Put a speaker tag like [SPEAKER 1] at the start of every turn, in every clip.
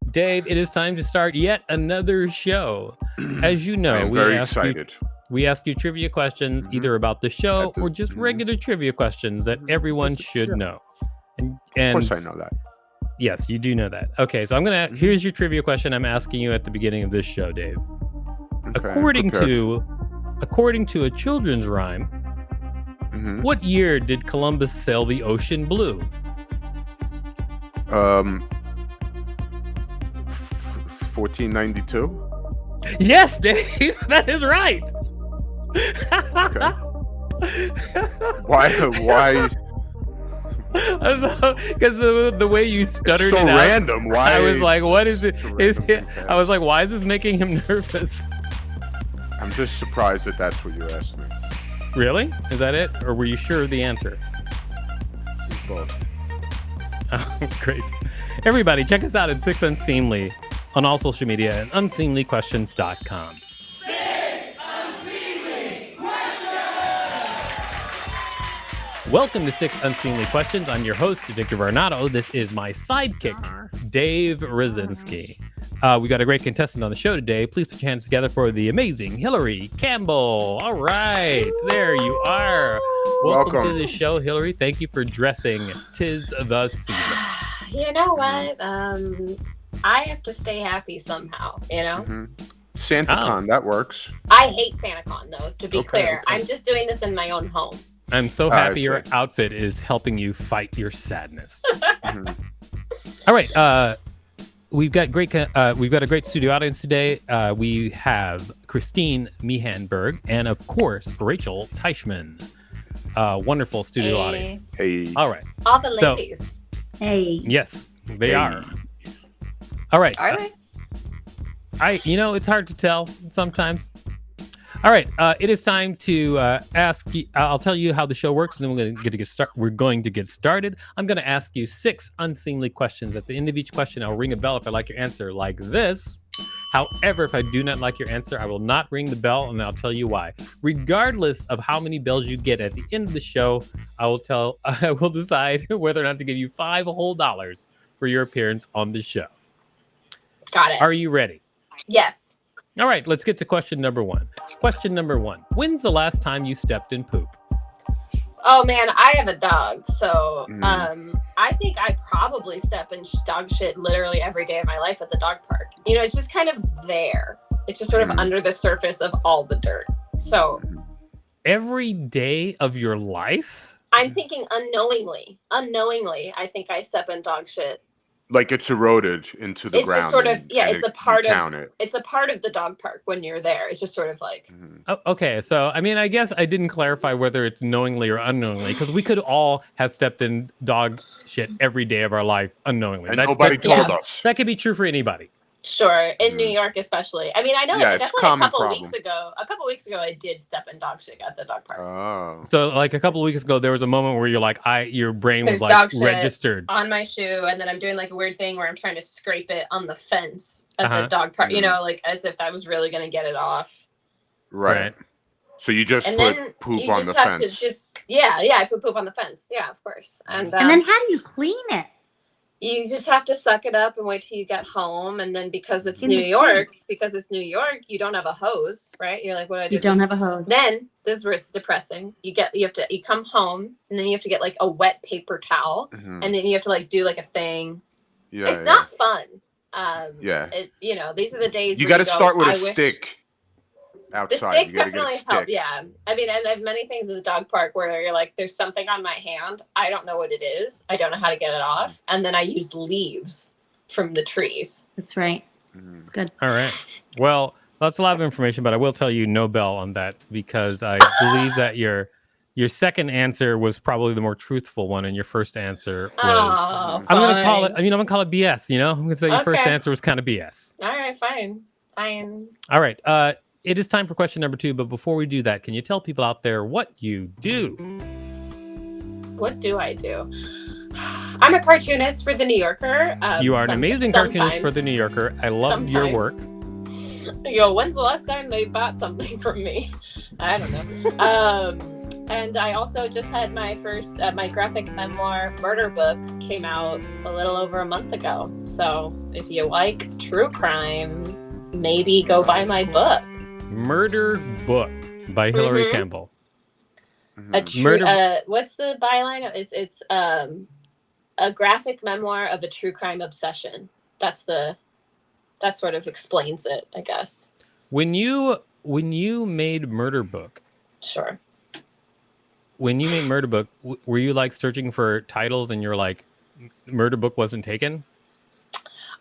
[SPEAKER 1] Dave, it is time to start yet another show. As you know,
[SPEAKER 2] I'm very excited.
[SPEAKER 1] We ask you trivia questions either about the show or just regular trivia questions that everyone should know. And
[SPEAKER 2] of course I know that.
[SPEAKER 1] Yes, you do know that. Okay, so here's your trivia question I'm asking you at the beginning of this show, Dave.
[SPEAKER 2] Okay,
[SPEAKER 1] According to a children's rhyme, what year did Columbus sail the ocean blue?
[SPEAKER 2] 1492.
[SPEAKER 1] Yes, Dave, that is right.
[SPEAKER 2] Okay. Why?
[SPEAKER 1] Because the way you stuttered
[SPEAKER 2] So
[SPEAKER 1] it out,
[SPEAKER 2] random. Why?
[SPEAKER 1] I was like, "What is it?"
[SPEAKER 2] Okay.
[SPEAKER 1] I was like, "Why is this making him nervous?"
[SPEAKER 2] I'm just surprised that that's what you asked me.
[SPEAKER 1] Really? Is that it, or were you sure of the answer?
[SPEAKER 2] Both.
[SPEAKER 1] Oh, great! Everybody, check us out at Six Unseemly on all social media and unseemlyquestions.com. Welcome to Six Unseemly Questions. I'm your host, Victor Varnado. This is my sidekick, Dave Rosinsky. We got a great contestant on the show today. Please put your hands together for the amazing Hilary Campbell. All right, there you are. Welcome to the show, Hilary. Thank you for dressing. 'Tis the season.
[SPEAKER 3] You know what? I have to stay happy somehow, you know?
[SPEAKER 2] SantaCon, that works.
[SPEAKER 3] I hate SantaCon, though, to be clear.
[SPEAKER 2] Okay.
[SPEAKER 3] I'm just doing this in my own home.
[SPEAKER 1] I'm so happy your outfit is helping you fight your sadness. All right, we've got a great studio audience today. We have Christine Meehanberg and of course Rachel Teichman. Wonderful studio audience.
[SPEAKER 2] Hey.
[SPEAKER 1] All right.
[SPEAKER 3] All the ladies.
[SPEAKER 4] Hey.
[SPEAKER 1] Yes, they are. All right.
[SPEAKER 3] Are they?
[SPEAKER 1] It's hard to tell sometimes. All right, it is time to ask you. I'll tell you how the show works, and then we're going to get started. I'm going to ask you 6 unseemly questions. At the end of each question, I'll ring a bell if I like your answer, like this. However, if I do not like your answer, I will not ring the bell, and I'll tell you why. Regardless of how many bells you get at the end of the show, I will decide whether or not to give you $5 whole for your appearance on the show.
[SPEAKER 3] Got it.
[SPEAKER 1] Are you ready?
[SPEAKER 3] Yes.
[SPEAKER 1] All right, let's get to question number 1. Question number 1. When's the last time you stepped in poop?
[SPEAKER 3] Oh, man, I have a dog, so I think I probably step in dog shit literally every day of my life at the dog park. You know, it's just kind of there. It's just sort of under the surface of all the dirt. So
[SPEAKER 1] every day of your life?
[SPEAKER 3] I'm thinking unknowingly, I think I step in dog shit.
[SPEAKER 2] Like it's eroded into the ground.
[SPEAKER 3] It's just sort of, it's a part of the dog park when you're there. It's just sort of like.
[SPEAKER 1] Oh, okay, so I guess I didn't clarify whether it's knowingly or unknowingly, because we could all have stepped in dog shit every day of our life unknowingly.
[SPEAKER 2] And nobody told us.
[SPEAKER 1] That could be true for anybody.
[SPEAKER 3] Sure, in New York especially. I mean, I know definitely a couple weeks ago, I did step in dog shit at the dog park.
[SPEAKER 2] Oh.
[SPEAKER 1] So like a couple of weeks ago, there was a moment where you're like, your brain was like
[SPEAKER 3] dog shit
[SPEAKER 1] registered
[SPEAKER 3] on my shoe, and then I'm doing like a weird thing where I'm trying to scrape it on the fence at the dog park, you know, like as if I was really gonna get it off.
[SPEAKER 2] Right. So you just put poop on the fence.
[SPEAKER 3] I put poop on the fence. Yeah, of course. And
[SPEAKER 4] then how do you clean it?
[SPEAKER 3] You just have to suck it up and wait till you get home. And then because it's New York, you don't have a hose, right? You're like, what do I do?
[SPEAKER 4] You don't have a hose.
[SPEAKER 3] Then this is where it's depressing. You come home and then you have to get like a wet paper towel, and then you have to like do like a thing. Yeah, it's not fun. These are the days
[SPEAKER 2] you got to start with a stick. Outside.
[SPEAKER 3] The stick definitely helped. Yeah, I mean, and I have many things at the dog park where you're like, there's something on my hand. I don't know what it is. I don't know how to get it off. And then I use leaves from the trees.
[SPEAKER 4] That's right. It's good.
[SPEAKER 1] All right. Well, that's a lot of information, but I will tell you no bell on that because I believe that your second answer was probably the more truthful one, and your first answer was. I'm gonna call it BS. You know, I'm gonna say your first answer was kind of BS.
[SPEAKER 3] All right, fine.
[SPEAKER 1] All right. It is time for question number 2, but before we do that, can you tell people out there what you do?
[SPEAKER 3] What do I do? I'm a cartoonist for The New Yorker.
[SPEAKER 1] You are an amazing cartoonist for The New Yorker. I love your work.
[SPEAKER 3] When's the last time they bought something from me? I don't know. And I also just had my first, my graphic memoir murder book came out a little over a month ago. So if you like true crime, maybe go buy my book.
[SPEAKER 1] Murder Book by Hilary Campbell.
[SPEAKER 3] What's the byline? It's a graphic memoir of a true crime obsession. That sort of explains it, I guess.
[SPEAKER 1] When you made Murder Book,
[SPEAKER 3] sure.
[SPEAKER 1] When you made Murder Book, were you like searching for titles and you're like, Murder Book wasn't taken?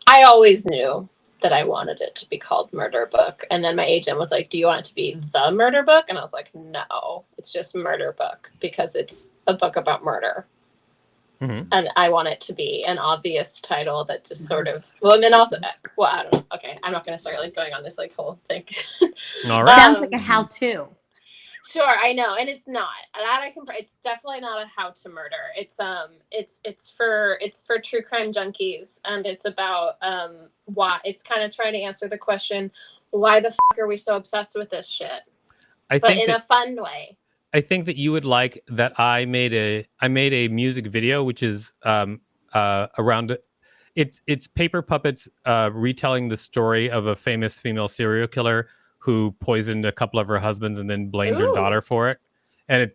[SPEAKER 3] I always knew that I wanted it to be called Murder Book. And then my agent was like, do you want it to be The Murder Book? And I was like, no, it's just Murder Book because it's a book about murder. Mm-hmm. And I want it to be an obvious title that just sort of, well, and then also, well, I don't know. Okay, I'm not going to start like going on this like whole thing.
[SPEAKER 1] All right.
[SPEAKER 4] Sounds like a how-to.
[SPEAKER 3] Sure, I know, and it's not. It's definitely not a how to murder. It's for true crime junkies, and it's about why. It's kind of trying to answer the question, why the fuck are we so obsessed with this shit? But in a fun way.
[SPEAKER 1] I think that you would like that I made a music video, which is around it's paper puppets retelling the story of a famous female serial killer who poisoned a couple of her husbands and then blamed her daughter for it.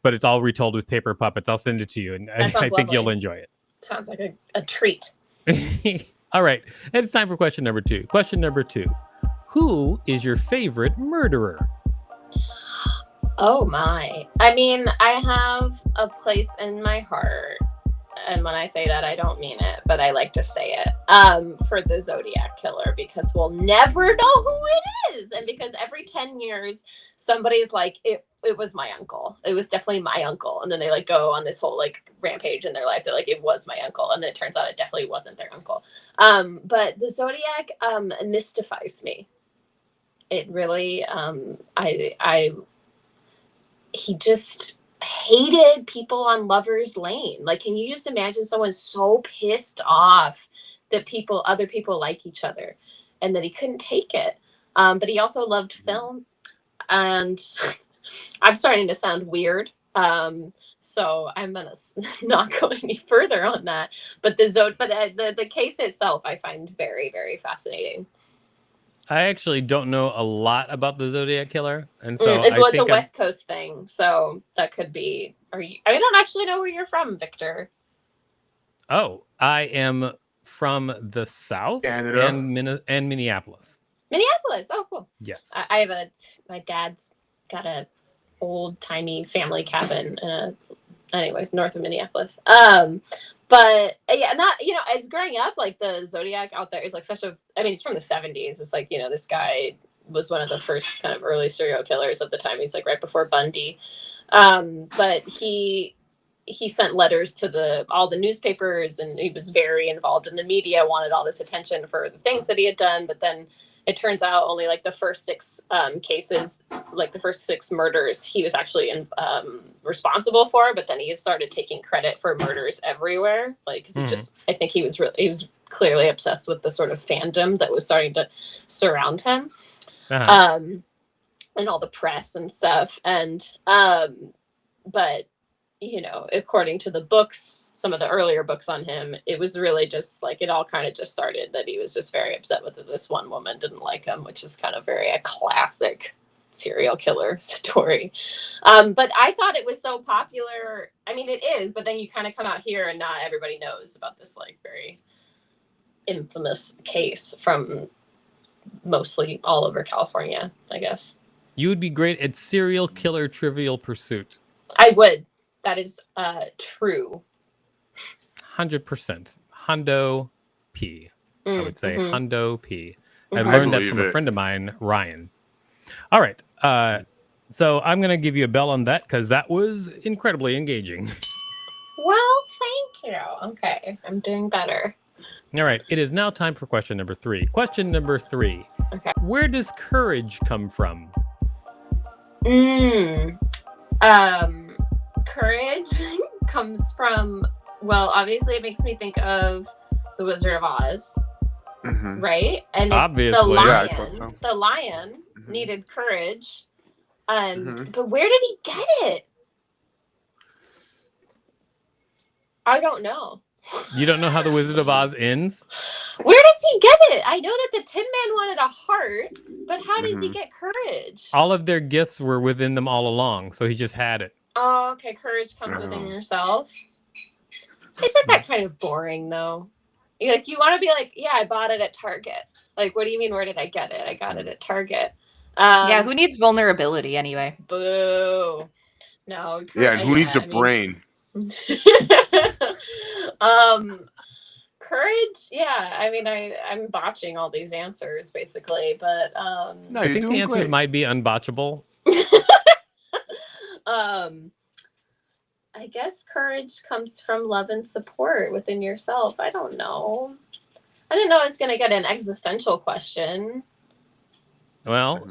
[SPEAKER 1] But it's all retold with paper puppets. I'll send it to you, and I think you'll enjoy it.
[SPEAKER 3] Sounds like a treat.
[SPEAKER 1] All right, and it's time for question number 2. Question number 2: who is your favorite murderer?
[SPEAKER 3] Oh my! I mean, I have a place in my heart, and when I say that, I don't mean it, but I like to say it, for the Zodiac Killer, because we'll never know who it is. And because every 10 years, somebody's like, it was my uncle. It was definitely my uncle. And then they like go on this whole like rampage in their life. They're like, it was my uncle. And then it turns out it definitely wasn't their uncle. But the Zodiac mystifies me. It really, he just hated people on Lover's Lane. Like, can you just imagine someone so pissed off that other people like each other, and that he couldn't take it? But he also loved film, and I'm starting to sound weird. So I'm gonna not go any further on that. But the case itself, I find very, very fascinating.
[SPEAKER 1] I actually don't know a lot about the Zodiac Killer, and so
[SPEAKER 3] it's a West Coast thing. So that could be. I don't actually know where you're from, Victor.
[SPEAKER 1] Oh, I am from the South and Minneapolis.
[SPEAKER 3] Minneapolis. Oh, cool.
[SPEAKER 1] Yes.
[SPEAKER 3] My dad's got a old timey family cabin north of Minneapolis. But yeah, it's growing up, like the Zodiac out there is like it's from the 70s. It's like, this guy was one of the first kind of early serial killers of the time. He's like right before Bundy. But he sent letters to all the newspapers, and he was very involved in the media, wanted all this attention for the things that he had done. But then it turns out only like the first 6 cases, like the first 6 murders, he was actually responsible for. But then he started taking credit for murders everywhere. Like, cause I think he was clearly obsessed with the sort of fandom that was starting to surround him, and all the press and stuff. And but according to the books, some of the earlier books on him, it was really just like, it all kind of just started that he was just very upset with this one woman didn't like him, which is kind of a classic serial killer story. But I thought it was so popular. I mean, it is, but then you kind of come out here and not everybody knows about this like very infamous case from mostly all over California, I guess.
[SPEAKER 1] You would be great at serial killer Trivial Pursuit.
[SPEAKER 3] I would. That is true.
[SPEAKER 1] 100%. Hundo P. I would say Hundo P. I
[SPEAKER 2] Mm-hmm.
[SPEAKER 1] learned that from a friend of mine, Ryan. All right. So I'm going to give you a bell on that because that was incredibly engaging.
[SPEAKER 3] Well, thank you. Okay. I'm doing better.
[SPEAKER 1] All right. It is now time for question number 3. Question number 3.
[SPEAKER 3] Okay.
[SPEAKER 1] Where does courage come from?
[SPEAKER 3] Courage comes from, well, obviously it makes me think of The Wizard of Oz, right? And it's
[SPEAKER 1] obviously.
[SPEAKER 3] the lion.
[SPEAKER 2] Yeah, I thought so.
[SPEAKER 3] The lion needed courage, but where did he get it? I don't know.
[SPEAKER 1] You don't know how the Wizard of Oz ends?
[SPEAKER 3] Where does he get it? I know that the Tin Man wanted a heart, but how does he get courage?
[SPEAKER 1] All of their gifts were within them all along, so he just had it.
[SPEAKER 3] Oh, okay. Courage comes within yourself. Isn't that kind of boring, though? You want to be like, yeah, I bought it at Target. Like, what do you mean? Where did I get it? I got it at Target.
[SPEAKER 5] Yeah, who needs vulnerability anyway?
[SPEAKER 3] Boo. No.
[SPEAKER 2] Yeah, and who needs a brain?
[SPEAKER 3] Courage. Yeah, I mean, I'm botching all these answers basically, but
[SPEAKER 2] No,
[SPEAKER 1] I think the answers might be unbotchable.
[SPEAKER 3] I guess courage comes from love and support within yourself. I don't know. I didn't know I was going to get an existential question.
[SPEAKER 1] Well,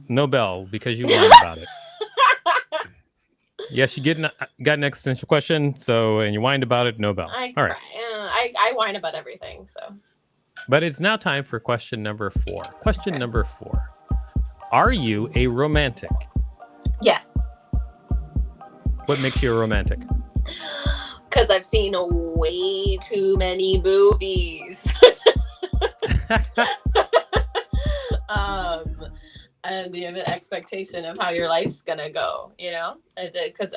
[SPEAKER 1] no bell because you whined about it. Yes, you got an existential question, and you whined about it, no bell. All right.
[SPEAKER 3] I whine about everything, so.
[SPEAKER 1] But it's now time for question number 4. Question number 4. Are you a romantic?
[SPEAKER 3] Yes.
[SPEAKER 1] What makes you a romantic?
[SPEAKER 3] Because I've seen way too many movies. And you have an expectation of how your life's gonna go, because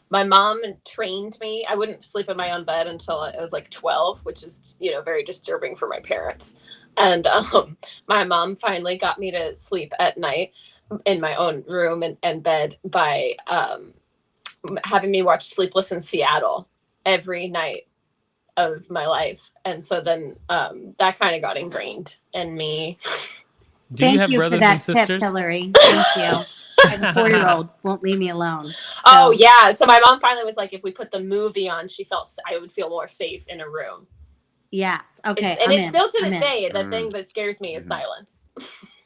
[SPEAKER 3] my mom trained me. I wouldn't sleep in my own bed until I was like 12, which is, very disturbing for my parents. And my mom finally got me to sleep at night in my own room and bed by having me watch Sleepless in Seattle every night of my life. And so then that kind of got ingrained in me.
[SPEAKER 1] Do you have brothers and sisters?
[SPEAKER 4] Thank you for that tip, Hilary. Thank you. I have a 4-year-old. Won't leave me alone. So.
[SPEAKER 3] Oh, yeah. So my mom finally was like, if we put the movie on, she felt I would feel more safe in a room.
[SPEAKER 4] Yes. Okay.
[SPEAKER 3] It's still to this day, the thing that scares me is silence.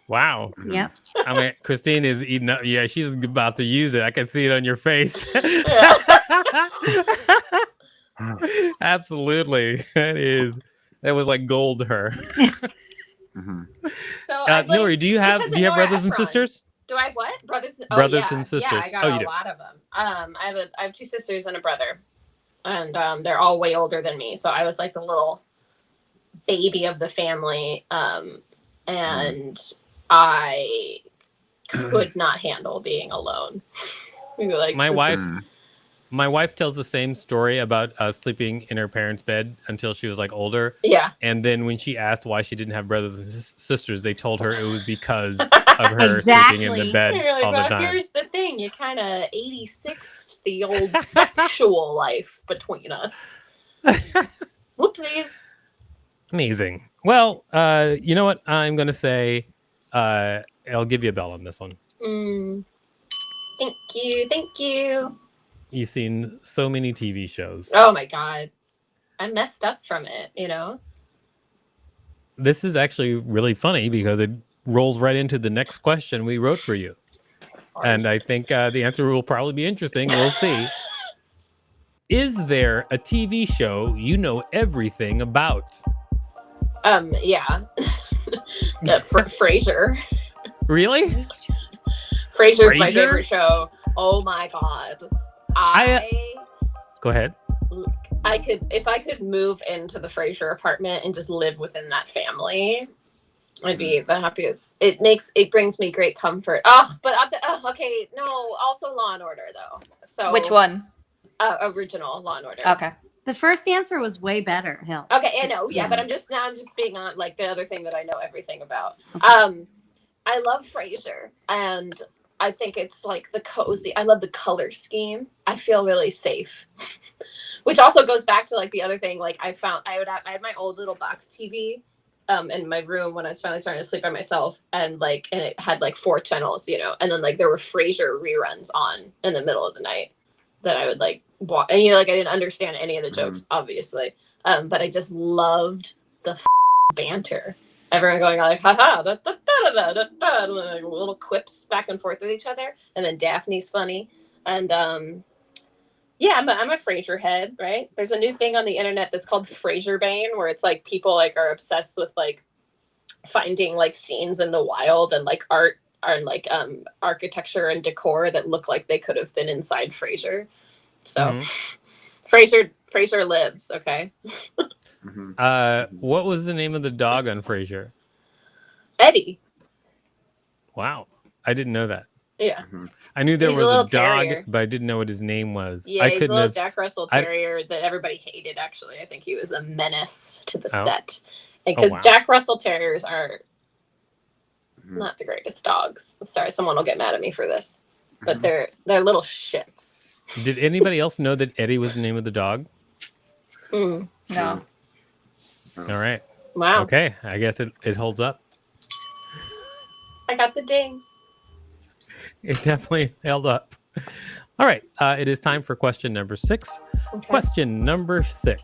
[SPEAKER 1] Wow.
[SPEAKER 4] Yep.
[SPEAKER 1] I mean, Christine is eating up. Yeah, she's about to use it. I can see it on your face. Absolutely. That was like gold to her.
[SPEAKER 3] So
[SPEAKER 1] Hilary, do you have brothers and sisters?
[SPEAKER 3] Do I have what? Brothers
[SPEAKER 1] and sisters.
[SPEAKER 3] Yeah, I got a lot of them. I have 2 sisters and a brother. And they're all way older than me. So I was like the little baby of the family. And I could not handle being alone. Like,
[SPEAKER 1] my wife tells the same story about sleeping in her parents' bed until she was like older.
[SPEAKER 3] Yeah.
[SPEAKER 1] And then when she asked why she didn't have brothers and sisters, they told her it was because of her sleeping in the bed all the time.
[SPEAKER 3] Here's the thing. You kind of 86'd the old sexual life between us. Whoopsies.
[SPEAKER 1] Amazing. Well, you know what? I'm going to say I'll give you a bell on this one.
[SPEAKER 3] Thank you.
[SPEAKER 1] You've seen so many TV shows.
[SPEAKER 3] Oh my God. I messed up from it,
[SPEAKER 1] This is actually really funny because it rolls right into the next question we wrote for you. And I think the answer will probably be interesting. We'll see. Is there a TV show you know everything about?
[SPEAKER 3] Yeah. Frasier.
[SPEAKER 1] Really?
[SPEAKER 3] Frasier's my favorite show. Oh my God.
[SPEAKER 1] Go ahead.
[SPEAKER 3] If I could move into the Frasier apartment and just live within that family, I'd be the happiest. It brings me great comfort. Okay, no, also Law and Order though. So
[SPEAKER 5] which one?
[SPEAKER 3] Original Law and Order.
[SPEAKER 5] Okay.
[SPEAKER 4] The first answer was way better, Hill.
[SPEAKER 3] Okay, I know, yeah, but I'm just being on like the other thing that I know everything about. Okay. I love Frasier, and I think it's like the cozy. I love the color scheme. I feel really safe, which also goes back to like the other thing. Like I had my old little box TV, in my room when I was finally starting to sleep by myself, and it had like 4 channels, and then like there were Frasier reruns on in the middle of the night that I would like watch, and I didn't understand any of the jokes, obviously, but I just loved the banter. Everyone going like, haha, da, da, da, da, da, da, and like little quips back and forth with each other. And then Daphne's funny. And I'm a Frasier head, right? There's a new thing on the internet that's called Frasier Bane, where it's like people like are obsessed with like finding like scenes in the wild and like art and like architecture and decor that look like they could have been inside Frasier. So Frasier lives. Okay.
[SPEAKER 1] What was the name of the dog on Frasier?
[SPEAKER 3] Eddie.
[SPEAKER 1] Wow, I didn't know that.
[SPEAKER 3] Yeah.
[SPEAKER 1] I knew there
[SPEAKER 3] He's
[SPEAKER 1] was
[SPEAKER 3] a
[SPEAKER 1] a
[SPEAKER 3] little
[SPEAKER 1] dog,
[SPEAKER 3] terrier.
[SPEAKER 1] but I didn't know what his name was.
[SPEAKER 3] Yeah,
[SPEAKER 1] I
[SPEAKER 3] he's a
[SPEAKER 1] couldn't
[SPEAKER 3] little
[SPEAKER 1] have.
[SPEAKER 3] Jack Russell Terrier that everybody hated. Actually, I think he was a menace to the set, because
[SPEAKER 1] wow.
[SPEAKER 3] Jack Russell Terriers are not the greatest dogs. Sorry, someone will get mad at me for this, but they're little shits.
[SPEAKER 1] Did anybody else know that Eddie was the name of the dog?
[SPEAKER 3] Mm.
[SPEAKER 5] No.
[SPEAKER 1] All right.
[SPEAKER 3] Wow.
[SPEAKER 1] Okay, I guess it holds up.
[SPEAKER 3] I got the ding.
[SPEAKER 1] It definitely held up. All right, it is time for question number 6.
[SPEAKER 3] Okay.
[SPEAKER 1] Question number 6.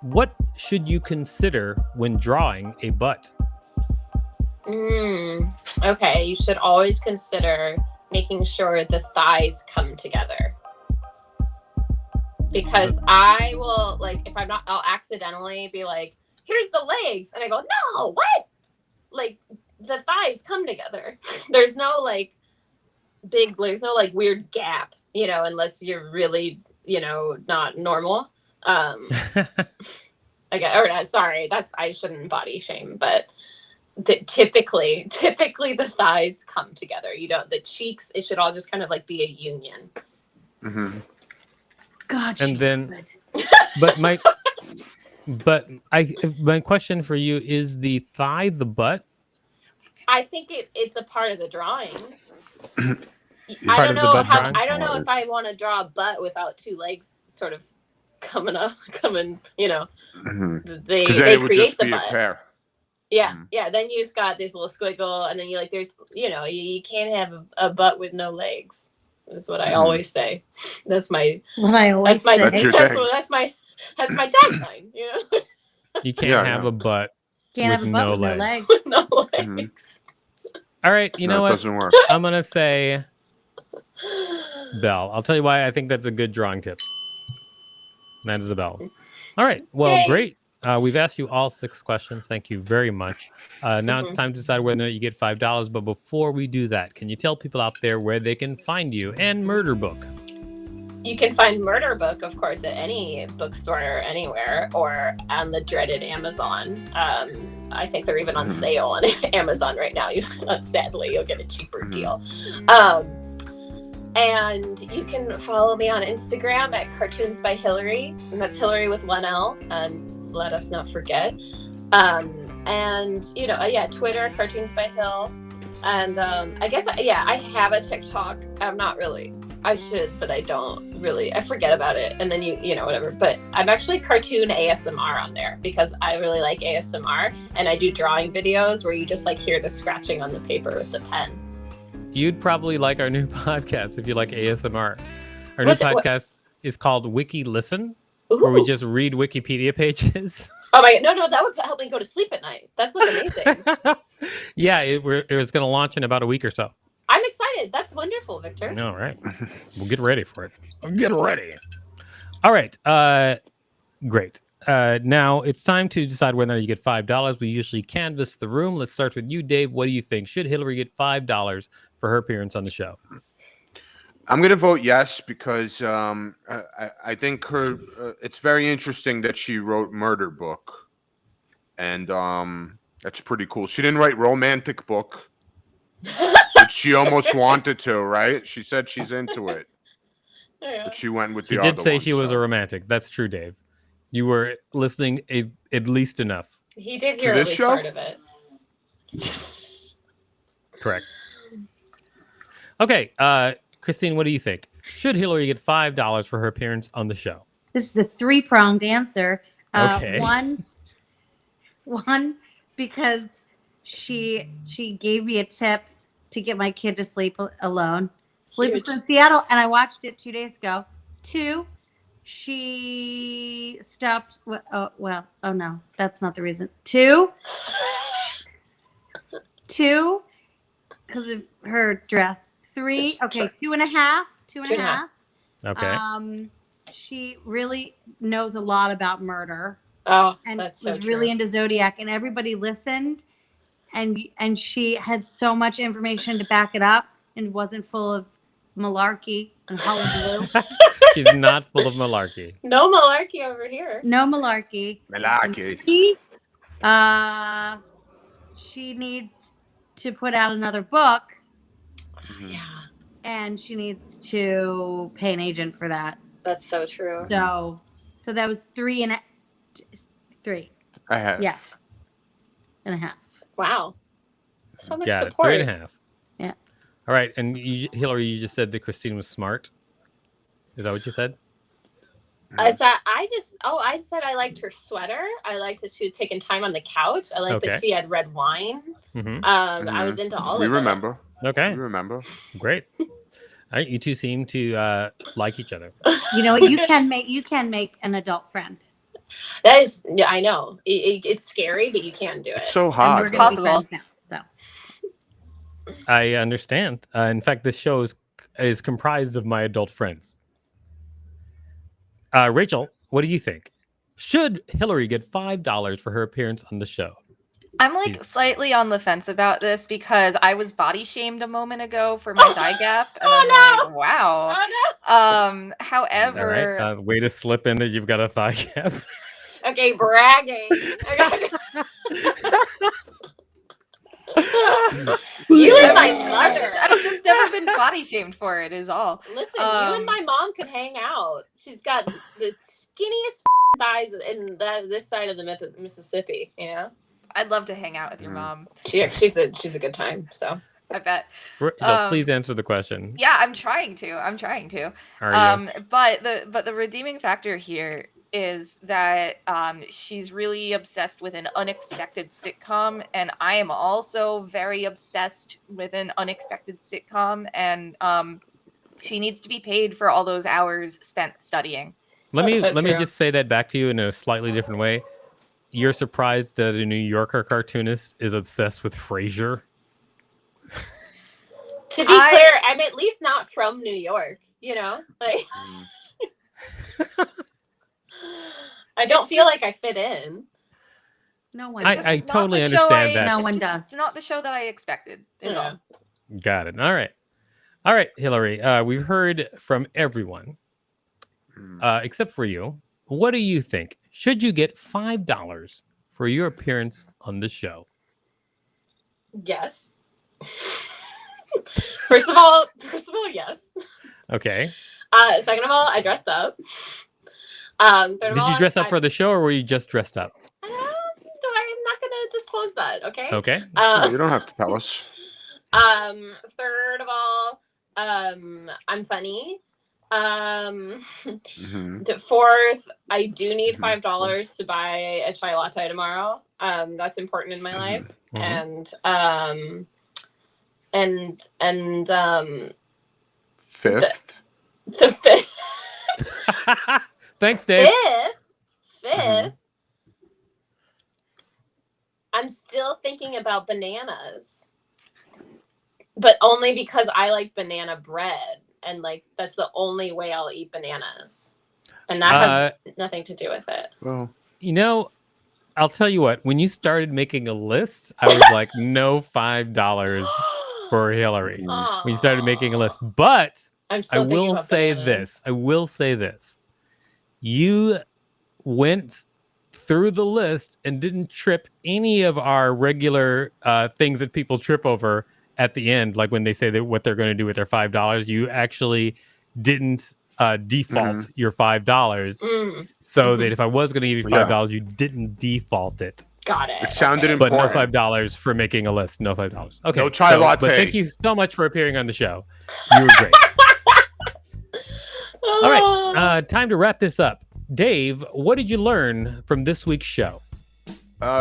[SPEAKER 1] What should you consider when drawing a butt?
[SPEAKER 3] Okay, you should always consider making sure the thighs come together. Because I will, like, if I'm not, I'll accidentally be like, here's the legs. And I go, no, what? Like, the thighs come together. There's no, like, there's no, like, weird gap, you know, unless you're really, you know, not normal. Sorry, I shouldn't body shame, but typically the thighs come together. You don't, the cheeks, it should all just kind of like be a union.
[SPEAKER 4] God,
[SPEAKER 1] And
[SPEAKER 4] she's
[SPEAKER 1] then,
[SPEAKER 4] good.
[SPEAKER 1] my question for you is: the thigh the butt?
[SPEAKER 3] I think it's a part of the drawing.
[SPEAKER 1] Part of the butt drawing?
[SPEAKER 3] I don't know if I want to draw a butt without two legs sort of coming, you know. They
[SPEAKER 2] it would
[SPEAKER 3] create
[SPEAKER 2] just
[SPEAKER 3] the
[SPEAKER 2] be
[SPEAKER 3] butt.
[SPEAKER 2] a pair.
[SPEAKER 3] Yeah, yeah. Then you just got this little squiggle, and then you like, there's, you know, you can't have a butt with no legs. That's what I always say. That's my.
[SPEAKER 4] What I always say.
[SPEAKER 2] That's your thing.
[SPEAKER 3] That's my tagline. You know.
[SPEAKER 1] You can't have a butt
[SPEAKER 4] Can't have
[SPEAKER 1] with
[SPEAKER 4] a butt
[SPEAKER 1] no
[SPEAKER 4] with
[SPEAKER 1] legs.
[SPEAKER 4] no legs.
[SPEAKER 3] With no legs.
[SPEAKER 1] All right, you know
[SPEAKER 2] It
[SPEAKER 1] what?
[SPEAKER 2] doesn't work.
[SPEAKER 1] I'm gonna say Bell. I'll tell you why I think that's a good drawing tip. That is a Bell. All right. Well,
[SPEAKER 3] Yay.
[SPEAKER 1] great. We've asked you all 6 questions. Thank you very much. Now it's time to decide whether or not you get $5. But before we do that, can you tell people out there where they can find you and Murder Book?
[SPEAKER 3] You can find Murder Book, of course, at any bookstore or anywhere, or on the dreaded Amazon. I think they're even on sale on Amazon right now. Sadly, you'll get a cheaper deal. And you can follow me on Instagram at Cartoons by Hilary, and that's Hilary with 1 L, and let us not forget. And you know, Twitter, Cartoons by Hill, and I guess I have a TikTok. I'm not really. I should, but I don't really. I forget about it, and then you know, whatever. But I'm actually cartoon ASMR on there because I really like ASMR, and I do drawing videos where you just like hear the scratching on the paper with the pen.
[SPEAKER 1] You'd probably like our new podcast if you like ASMR. Our new podcast is called Wiki Listen, where we just read Wikipedia pages.
[SPEAKER 3] Oh my, no, that would help me go to sleep at night. That's like amazing.
[SPEAKER 1] Yeah, it was going to launch in about a week or so.
[SPEAKER 3] I'm excited. That's wonderful, Victor.
[SPEAKER 1] All right. We'll get ready for it. Get ready. All right. Great. Now it's time to decide whether you get $5. We usually canvass the room. Let's start with you, Dave. What do you think? Should Hilary get $5 for her appearance on the show?
[SPEAKER 2] I'm going to vote yes because I think her. It's very interesting that she wrote Murder Book, and that's pretty cool. She didn't write Romantic Book, but she almost wanted to. Right? She said she's into it, but she went with the
[SPEAKER 1] She
[SPEAKER 2] other
[SPEAKER 1] did say
[SPEAKER 2] one,
[SPEAKER 1] she was a romantic. That's true, Dave. You were listening at least enough.
[SPEAKER 3] He did hear at least part of it.
[SPEAKER 1] Correct. Okay, Christine, what do you think? Should Hilary get $5 for her appearance on the show?
[SPEAKER 4] This is a 3-pronged answer.
[SPEAKER 1] Okay.
[SPEAKER 4] One, because she gave me a tip to get my kid to sleep alone. Sleepless in Seattle, and I watched it 2 days ago. 2, she stopped. Oh no, that's not the reason. 2, because of her dress. 3, okay, 2.5. 2.5.
[SPEAKER 1] Okay.
[SPEAKER 4] She really knows a lot about murder.
[SPEAKER 3] Oh,
[SPEAKER 4] and
[SPEAKER 3] that's so
[SPEAKER 4] was
[SPEAKER 3] true.
[SPEAKER 4] really into Zodiac, and everybody listened, and she had so much information to back it up, and wasn't full of malarkey and hullabaloo.
[SPEAKER 1] She's not full of malarkey.
[SPEAKER 3] No malarkey over here.
[SPEAKER 4] No malarkey.
[SPEAKER 2] Malarkey.
[SPEAKER 4] She needs to put out another book.
[SPEAKER 3] Yeah,
[SPEAKER 4] And she needs to pay an agent for that.
[SPEAKER 3] that's so true.
[SPEAKER 4] So that was 3 and
[SPEAKER 2] I have.
[SPEAKER 4] a half.
[SPEAKER 3] Wow, so much
[SPEAKER 1] Got it.
[SPEAKER 3] support.
[SPEAKER 1] 3.5.
[SPEAKER 4] Yeah.
[SPEAKER 1] All right. And Hillary, you just said that Christine was smart. Is that what you said?
[SPEAKER 3] I said I liked her sweater. I liked that she was taking time on the couch. I liked that she had red wine.
[SPEAKER 1] Mm-hmm.
[SPEAKER 3] I was into all of it.
[SPEAKER 2] We remember.
[SPEAKER 1] Okay.
[SPEAKER 2] We remember.
[SPEAKER 1] Great. All right. You two seem to like each other.
[SPEAKER 4] You know what? You can make an adult friend.
[SPEAKER 3] That is, yeah, I know. It's scary, but you can do it.
[SPEAKER 2] It's so
[SPEAKER 4] And
[SPEAKER 2] hot.
[SPEAKER 4] we're gonna be
[SPEAKER 5] possible.
[SPEAKER 4] friends now. So
[SPEAKER 1] I understand. In fact, this show is comprised of my adult friends. Rachel, what do you think? Should Hillary get $5 for her appearance on the show?
[SPEAKER 5] I'm like slightly on the fence about this because I was body shamed a moment ago for my thigh gap, and I'm like, wow.
[SPEAKER 3] Oh,
[SPEAKER 5] However,
[SPEAKER 1] All right. Way to slip in that you've got a thigh gap.
[SPEAKER 3] no. Okay, bragging. You and my mother.
[SPEAKER 5] I've just never been body shamed for it. Is all.
[SPEAKER 3] Listen, you and my mom could hang out. She's got the skinniest thighs in this side of the Mississippi. You know,
[SPEAKER 5] I'd love to hang out with your mom.
[SPEAKER 3] She's a good time. So
[SPEAKER 5] I bet.
[SPEAKER 1] Rachel, please answer the question.
[SPEAKER 5] Yeah, I'm trying to.
[SPEAKER 1] Are you?
[SPEAKER 5] But the redeeming factor here is that she's really obsessed with an unexpected sitcom, and I am also very obsessed with an unexpected sitcom, and she needs to be paid for all those hours spent studying.
[SPEAKER 1] Let me
[SPEAKER 3] true.
[SPEAKER 1] just say that back to you in a slightly different way. You're surprised that a New Yorker cartoonist is obsessed with Frasier?
[SPEAKER 3] to be clear, I'm at least not from New York. You know, like I don't feel like I fit in.
[SPEAKER 4] no one.
[SPEAKER 1] I totally understand that.
[SPEAKER 4] No one does.
[SPEAKER 5] It's not the show that I expected. Is
[SPEAKER 3] Yeah.
[SPEAKER 5] all.
[SPEAKER 1] Got it. All right, Hillary. We've heard from everyone except for you. What do you think? Should you get $5 for your appearance on the show?
[SPEAKER 3] Yes. First of all, yes.
[SPEAKER 1] Okay.
[SPEAKER 3] Second of all, I dressed up. Third of
[SPEAKER 1] Did
[SPEAKER 3] all,
[SPEAKER 1] you dress up for the show, or were you just dressed up?
[SPEAKER 3] I'm not gonna disclose that. Okay.
[SPEAKER 1] Okay.
[SPEAKER 2] You don't have to tell us.
[SPEAKER 3] Third of all, I'm funny. The fourth, I do need $5 to buy a chai latte tomorrow. That's important in my life. And
[SPEAKER 2] Fifth.
[SPEAKER 3] the fifth.
[SPEAKER 1] Thanks, Dave.
[SPEAKER 3] Fifth. I'm still thinking about bananas, but only because I like banana bread, and like that's the only way I'll eat bananas, and that has nothing to do with it.
[SPEAKER 2] Well,
[SPEAKER 1] You know, I'll tell you what. When you started making a list, I was like, no $5 for Hillary. When you started making a list, but
[SPEAKER 3] I'm
[SPEAKER 1] I
[SPEAKER 3] still thinking
[SPEAKER 1] will
[SPEAKER 3] about
[SPEAKER 1] say
[SPEAKER 3] bananas.
[SPEAKER 1] this. I will say this. You went through the list and didn't trip any of our regular things that people trip over at the end, like when they say that what they're going to do with their $5. You actually didn't default your $5, so that if I was going to give you $5, you didn't default it.
[SPEAKER 3] Got it.
[SPEAKER 2] It sounded
[SPEAKER 1] But no
[SPEAKER 2] important.
[SPEAKER 1] $5 for making a list. No $5. Okay.
[SPEAKER 2] No chai latte.
[SPEAKER 1] But thank you so much for appearing on the show. You were great. All right, time to wrap this up. Dave, what did you learn from this week's show?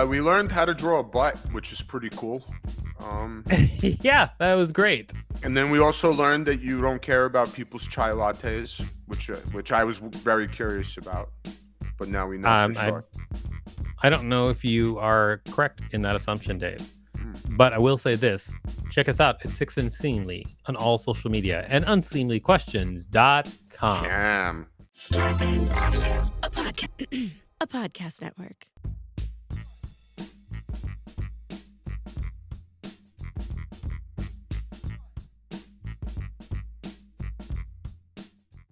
[SPEAKER 2] We learned how to draw a butt, which is pretty cool.
[SPEAKER 1] Yeah, that was great.
[SPEAKER 2] And then we also learned that you don't care about people's chai lattes, which I was very curious about. But now we know for sure.
[SPEAKER 1] I don't know if you are correct in that assumption, Dave. But I will say this. Check us out at Six Unseemly on all social media and unseemlyquestions.com.
[SPEAKER 2] Damn.
[SPEAKER 6] Starburns Audio, a podcast network.